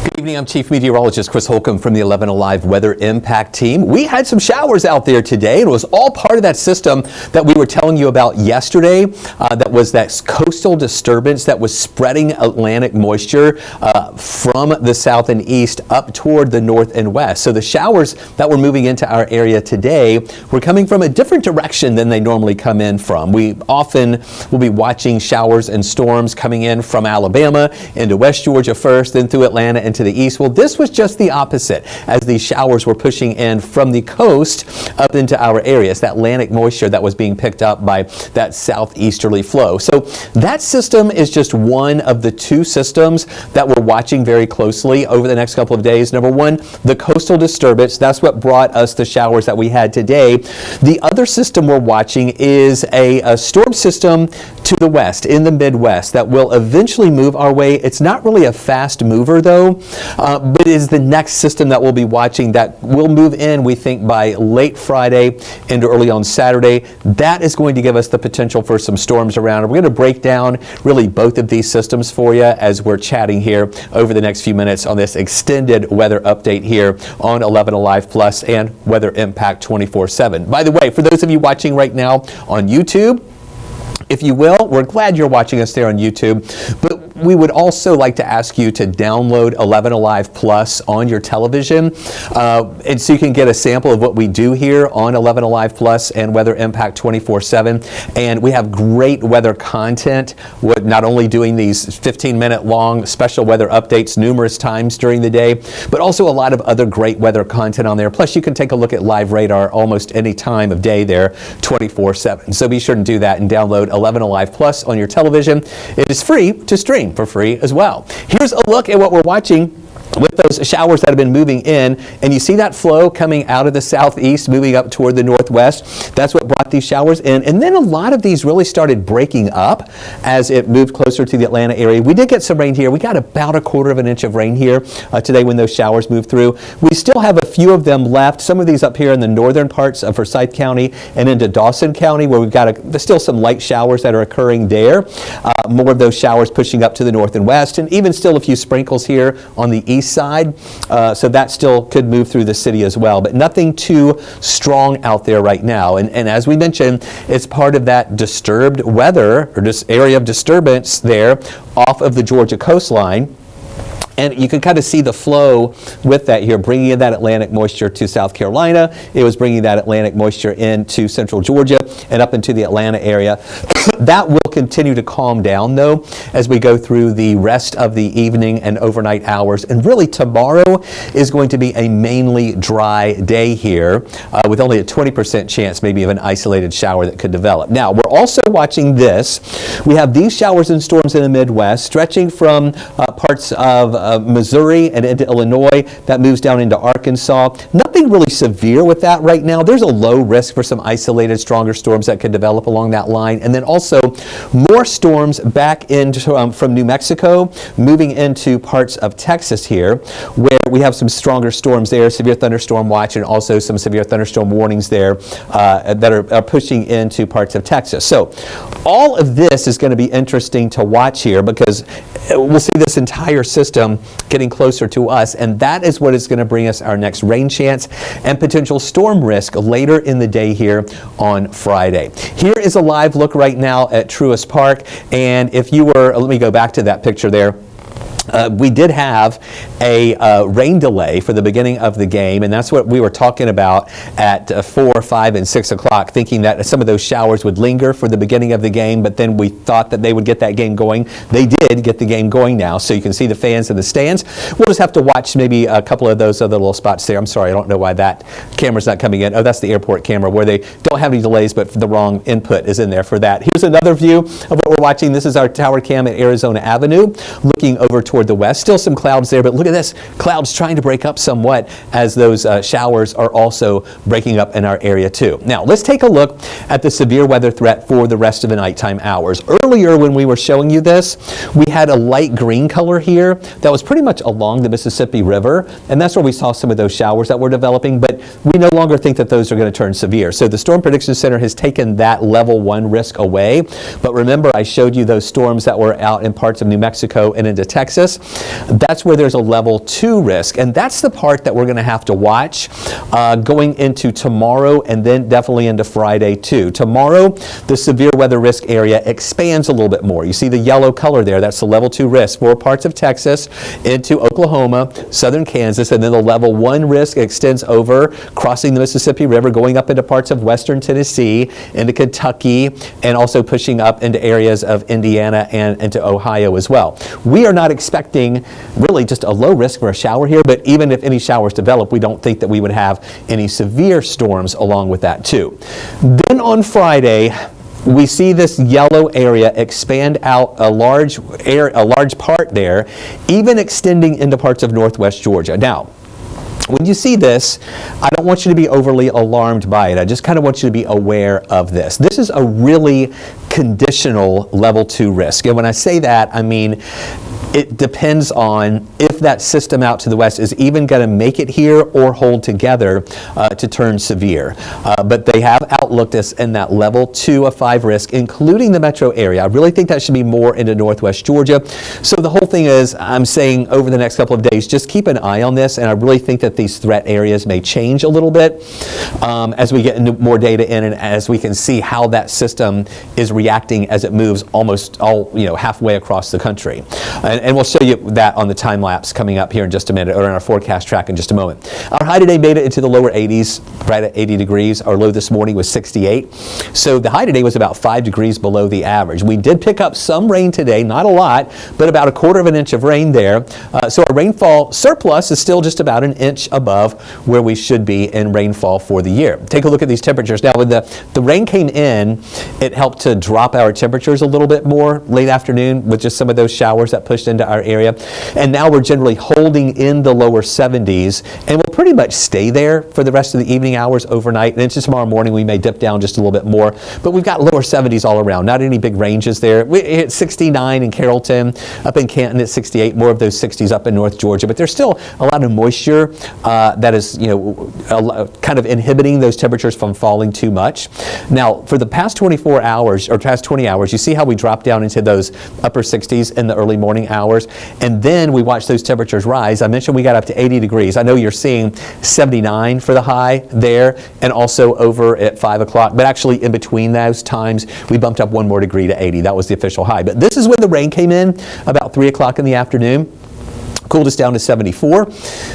Good evening, I'm Chief Meteorologist Chris Holcomb from the 11 Alive Weather Impact Team. We had some showers out there today, and it was all part of that system that we were telling you about yesterday. That was that coastal disturbance that was spreading Atlantic moisture from the south and east up toward the north and west. So the showers that were moving into our area today were coming from a different direction than they normally come in from. We often will be watching showers and storms coming in from Alabama into West Georgia first, then through Atlanta into the east. Well, this was just the opposite as these showers were pushing in from the coast up into our areas, that Atlantic moisture that was being picked up by that southeasterly flow. So that system is just one of the two systems that we're watching very closely over the next couple of days. Number one, the coastal disturbance. That's what brought us the showers that we had today. The other system we're watching is a storm system to the west, in the Midwest, that will eventually move our way. It's not really a fast mover though, but it is the next system that we'll be watching that will move in, we think, by late Friday into early on Saturday. That is going to give us the potential for some storms around. We're going to break down really both of these systems for you as we're chatting here over the next few minutes on this extended weather update here on 11 Alive Plus and Weather Impact 24/7. By the way, for those of you watching right now on YouTube, if you will, we're glad you're watching us there on YouTube, but we would also like to ask you to download 11 Alive Plus on your television, and so you can get a sample of what we do here on 11 Alive Plus and Weather Impact 24/7. And we have great weather content, not only doing these 15-minute long special weather updates numerous times during the day, but also a lot of other great weather content on there. Plus, you can take a look at live radar almost any time of day there, 24/7. So be sure to do that and download 11 Alive Plus on your television. It is free to stream for free as well. Here's a look at what we're watching with those showers that have been moving in, and you see that flow coming out of the southeast moving up toward the northwest. That's what brought these showers in, and then a lot of these really started breaking up as it moved closer to the Atlanta area. We did get some rain here. We got about 1/4 of an inch of rain here today when those showers moved through. We still have a few of them left, some of these up here in the northern parts of Forsyth County and into Dawson County, where we've got still some light showers that are occurring there. More of those showers pushing up to the north and west, and even still a few sprinkles here on the east side, so that still could move through the city as well, but nothing too strong out there right now. And as we mentioned, it's part of that disturbed weather, or this area of disturbance there off of the Georgia coastline. And you can kind of see the flow with that here, bringing in that Atlantic moisture to South Carolina. It was bringing that Atlantic moisture into central Georgia and up into the Atlanta area. That will continue to calm down, though, as we go through the rest of the evening and overnight hours. And really, tomorrow is going to be a mainly dry day here, with only a 20% chance maybe of an isolated shower that could develop. Now, we're also watching this. We have these showers and storms in the Midwest, stretching from parts of Missouri and into Illinois. That moves down into Arkansas. Nothing really severe with that right now. There's a low risk for some isolated stronger storms that could develop along that line. And then also more storms back into from New Mexico, moving into parts of Texas here, where we have some stronger storms there, severe thunderstorm watch, and also some severe thunderstorm warnings there that are pushing into parts of Texas. So all of this is going to be interesting to watch here, because we'll see this entire system getting closer to us, and that is what is going to bring us our next rain chance and potential storm risk later in the day here on Friday. Here is a live look right now at Truist Park, and if you were, let me go back to that picture there. We did have a rain delay for the beginning of the game, and that's what we were talking about at 4, 5, and 6 o'clock, thinking that some of those showers would linger for the beginning of the game, but then we thought that they would get that game going. They did get the game going now, so you can see the fans in the stands. We'll just have to watch maybe a couple of those other little spots there. I'm sorry, I don't know why that camera's not coming in. Oh, that's the airport camera, where they don't have any delays, but the wrong input is in there for that. Here's another view of what we're watching. This is our tower cam at Arizona Avenue, looking over toward the west. Still some clouds there, but look at this. Clouds trying to break up somewhat as those showers are also breaking up in our area too. Now, let's take a look at the severe weather threat for the rest of the nighttime hours. earlier when we were showing you this, we had a light green color here that was pretty much along the Mississippi River, and that's where we saw some of those showers that were developing, but we no longer think that those are going to turn severe. So the Storm Prediction Center has taken that level 1 risk away. But remember, I showed you those storms that were out in parts of New Mexico and into Texas. That's where there's a level 2 risk, and that's the part that we're going to have to watch going into tomorrow and then definitely into Friday too. Tomorrow, the severe weather risk area expands a little bit more. You see the yellow color there, that's the level 2 risk. 4 parts of Texas into Oklahoma, southern Kansas, and then the level 1 risk extends over, crossing the Mississippi River, going up into parts of western Tennessee, into Kentucky, and also pushing up into areas of Indiana and into Ohio as well. We are not expecting really just a low risk for a shower here, but even if any showers develop, we don't think that we would have any severe storms along with that too. Then on Friday, we see this yellow area expand out a large part there, even extending into parts of northwest Georgia. Now, when you see this, I don't want you to be overly alarmed by it. I just kind of want you to be aware of this. This is a really conditional level 2 risk. And when I say that, I mean it depends on if that system out to the west is even going to make it here or hold together to turn severe. But they have outlooked us in that level 2 of 5 risk, including the metro area. I really think that should be more into northwest Georgia. So the whole thing is, I'm saying over the next couple of days, just keep an eye on this, and I really think that these threat areas may change a little bit as we get into more data in and as we can see how that system is reacting as it moves almost halfway across the country. And we'll show you that on the time lapse coming up here in just a minute, or in our forecast track in just a moment. Our high today made it into the lower 80s, right at 80 degrees. Our low this morning was 68. So the high today was about 5 degrees below the average. We did pick up some rain today, not a lot, but about 1/4 inch of rain there. So our rainfall surplus is still just about 1 inch above where we should be in rainfall for the year. Take a look at these temperatures. Now, when the rain came in, it helped to drop our temperatures a little bit more late afternoon with just some of those showers that pushed into our area. And now we're generally holding in the lower 70s, and we'll pretty much stay there for the rest of the evening hours overnight. And into tomorrow morning, we may dip down just a little bit more, but we've got lower 70s all around. Not any big ranges there. We hit 69 in Carrollton, up in Canton at 68, more of those 60s up in North Georgia, but there's still a lot of moisture that is, kind of inhibiting those temperatures from falling too much. Now, for the past 24 hours or past 20 hours, you see how we drop down into those upper 60s in the early morning hours, and then we watch those temperatures rise. I mentioned we got up to 80 degrees. I know you're seeing 79 for the high there, and also over at 5 o'clock, but actually in between those times, we bumped up 1 more degree to 80. That was the official high. But this is when the rain came in, about 3 o'clock in the afternoon. Cooled us down to 74,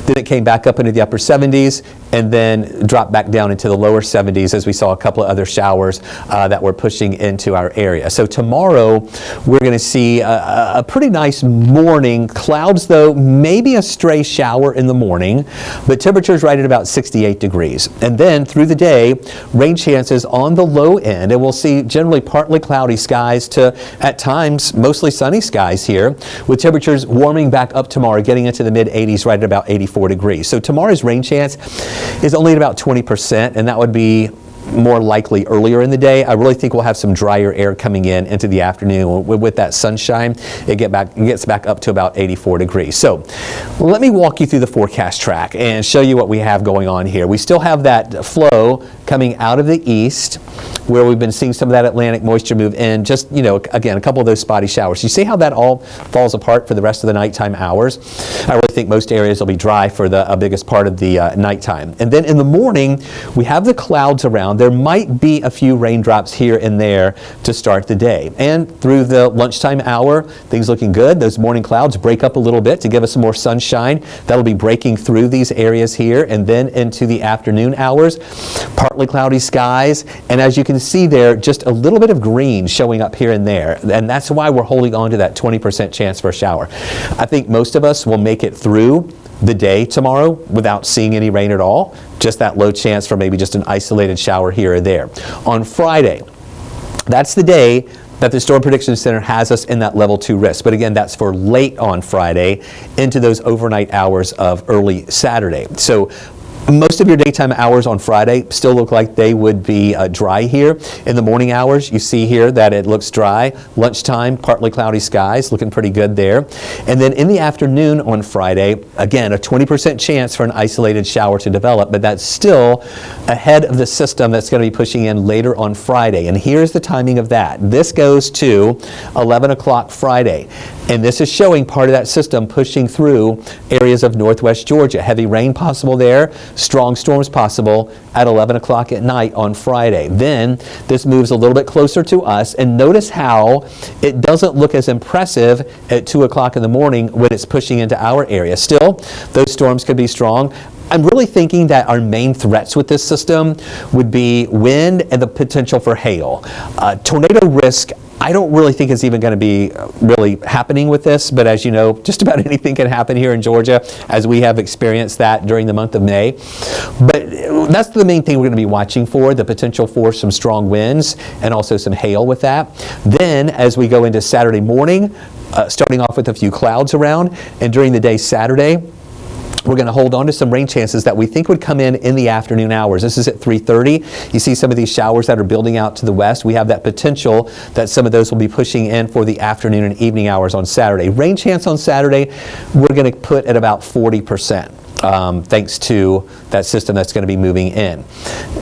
then it came back up into the upper 70s, and then dropped back down into the lower 70s as we saw a couple of other showers that were pushing into our area. So tomorrow we're going to see a pretty nice morning. Clouds though, maybe a stray shower in the morning, but temperatures right at about 68 degrees. And then through the day, rain chances on the low end, and we'll see generally partly cloudy skies to at times mostly sunny skies here, with temperatures warming back up tomorrow, getting into the mid 80s right at about 84 degrees. So tomorrow's rain chance is only at about 20%, and that would be more likely earlier in the day. I really think we'll have some drier air coming in into the afternoon. With that sunshine, it gets back up to about 84 degrees. So let me walk you through the forecast track and show you what we have going on here. We still have that flow coming out of the east, where we've been seeing some of that Atlantic moisture move in. Just, again, a couple of those spotty showers. You see how that all falls apart for the rest of the nighttime hours? I really think most areas will be dry for the biggest part of the nighttime. And then in the morning, we have the clouds around. There might be a few raindrops here and there to start the day. And through the lunchtime hour, things looking good. Those morning clouds break up a little bit to give us some more sunshine. That'll be breaking through these areas here. And then into the afternoon hours, partly cloudy skies. And as you can see there, just a little bit of green showing up here and there. And that's why we're holding on to that 20% chance for a shower. I think most of us will make it through the day tomorrow without seeing any rain at all. Just that low chance for maybe just an isolated shower here or there. On Friday, that's the day that the Storm Prediction Center has us in that level 2 risk. But again, that's for late on Friday into those overnight hours of early Saturday. So Most of your daytime hours on Friday still look like they would be dry here. In the morning hours, you see here that it looks dry. Lunchtime, partly cloudy skies, looking pretty good there. And then in the afternoon on Friday, again, a 20% chance for an isolated shower to develop, but that's still ahead of the system that's going to be pushing in later on Friday. And here's the timing of that. This goes to 11 o'clock Friday. And this is showing part of that system pushing through areas of northwest Georgia. Heavy rain possible there, strong storms possible at 11 o'clock at night on Friday. Then this moves a little bit closer to us, and notice how it doesn't look as impressive at 2 o'clock in the morning when it's pushing into our area. Still, those storms could be strong. I'm really thinking that our main threats with this system would be wind and the potential for hail. Tornado risk, I don't really think it's even going to be really happening with this, but as you know, just about anything can happen here in Georgia, as we have experienced that during the month of May. But that's the main thing we're going to be watching for, the potential for some strong winds and also some hail with that. Then as we go into Saturday morning, starting off with a few clouds around, and during the day Saturday, we're going to hold on to some rain chances that we think would come in the afternoon hours. This is at 3:30. You see some of these showers that are building out to the west. We have that potential that some of those will be pushing in for the afternoon and evening hours on Saturday. Rain chance on Saturday, we're going to put at about 40%. Thanks to that system that's going to be moving in.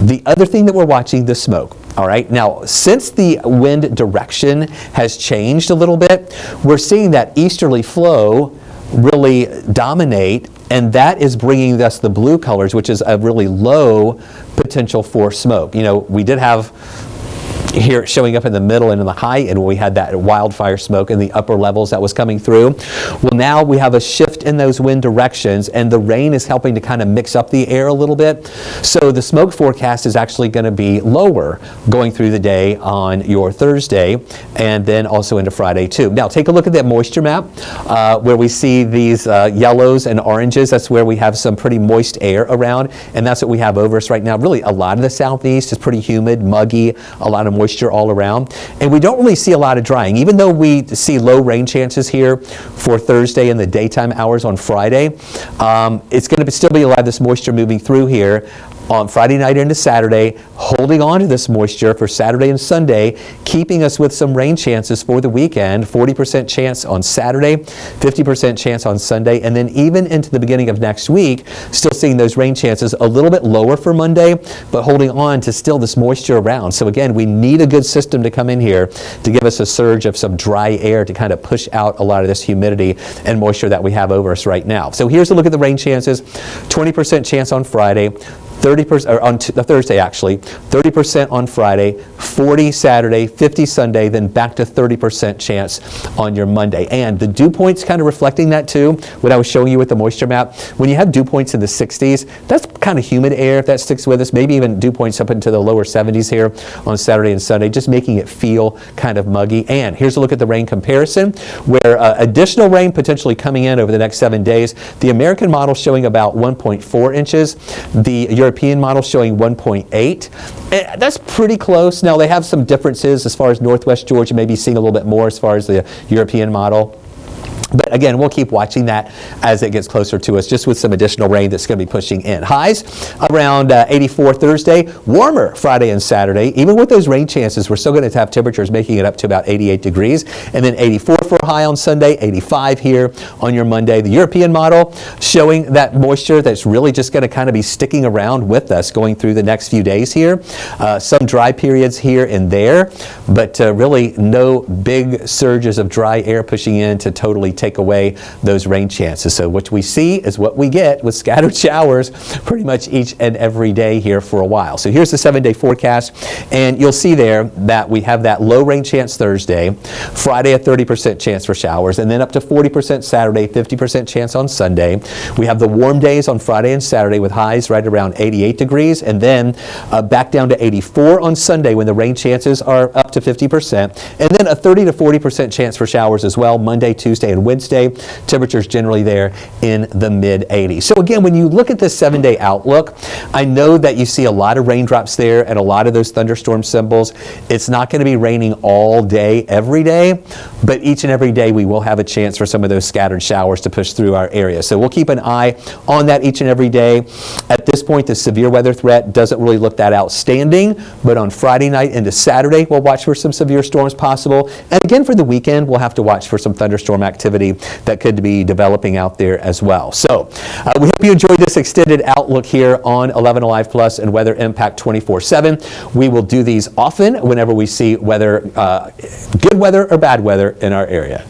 The other thing that we're watching, the smoke. All right, now since the wind direction has changed a little bit, we're seeing that easterly flow really dominate, and that is bringing us the blue colors, which is a really low potential for smoke. You know, we did have here showing up in the middle and in the high end, where we had that wildfire smoke in the upper levels that was coming through. Well, now we have a shift in those wind directions, and the rain is helping to kind of mix up the air a little bit. So the smoke forecast is actually going to be lower going through the day on your Thursday, and then also into Friday too. Now take a look at that moisture map where we see these yellows and oranges. That's where we have some pretty moist air around, and that's what we have over us right now. Really, a lot of the southeast is pretty humid, muggy, a lot of moisture all around, and we don't really see a lot of drying. Even though we see low rain chances here for Thursday in the daytime hours on Friday, it's going to still be a lot of this moisture moving through here on Friday night into Saturday, holding on to this moisture for Saturday and Sunday, keeping us with some rain chances for the weekend. 40% chance on Saturday, 50% chance on Sunday, and then even into the beginning of next week, still seeing those rain chances a little bit lower for Monday, but holding on to still this moisture around. So again, we need a good system to come in here to give us a surge of some dry air to kind of push out a lot of this humidity and moisture that we have over us right now. So here's a look at the rain chances. 20% chance on Friday, 30% or on Thursday actually, 30% on Friday, 40 Saturday, 50 Sunday, then back to 30% chance on your Monday. And the dew points kind of reflecting that too, what I was showing you with the moisture map. When you have dew points in the 60s, that's kind of humid air if that sticks with us, maybe even dew points up into the lower 70s here on Saturday and Sunday, just making it feel kind of muggy. And here's a look at the rain comparison, where additional rain potentially coming in over the next 7 days. The American model showing about 1.4 inches. The European model showing 1.8. That's pretty close. Now they have some differences as far as northwest Georgia, maybe seeing a little bit more as far as the European model. But again, we'll keep watching that as it gets closer to us, just with some additional rain that's going to be pushing in. Highs around 84 Thursday, warmer Friday and Saturday. Even with those rain chances, we're still going to have temperatures making it up to about 88 degrees. And then 84 for a high on Sunday, 85 here on your Monday. The European model showing that moisture that's really just going to kind of be sticking around with us going through the next few days here. Some dry periods here and there, but really no big surges of dry air pushing in to totally take away those rain chances. So what we see is what we get with scattered showers pretty much each and every day here for a while. So here's the 7-day forecast, and you'll see there that we have that low rain chance Thursday, Friday a 30% chance for showers, and then up to 40% Saturday, 50% chance on Sunday. We have the warm days on Friday and Saturday with highs right around 88 degrees, and then back down to 84 on Sunday when the rain chances are up to 50%, and then a 30 to 40% chance for showers as well Monday, Tuesday, and Wednesday. Temperatures generally there in the mid-80s. So again, when you look at this 7-day outlook, I know that you see a lot of raindrops there and a lot of those thunderstorm symbols. It's not going to be raining all day, every day, but each and every day we will have a chance for some of those scattered showers to push through our area. So we'll keep an eye on that each and every day. At this point, the severe weather threat doesn't really look that outstanding, but on Friday night into Saturday, we'll watch for some severe storms possible. And again, for the weekend, we'll have to watch for some thunderstorm activity that could be developing out there as well. So we hope you enjoyed this extended outlook here on 11 Alive Plus and Weather Impact 24/7. We will do these often whenever we see weather, good weather or bad weather in our area.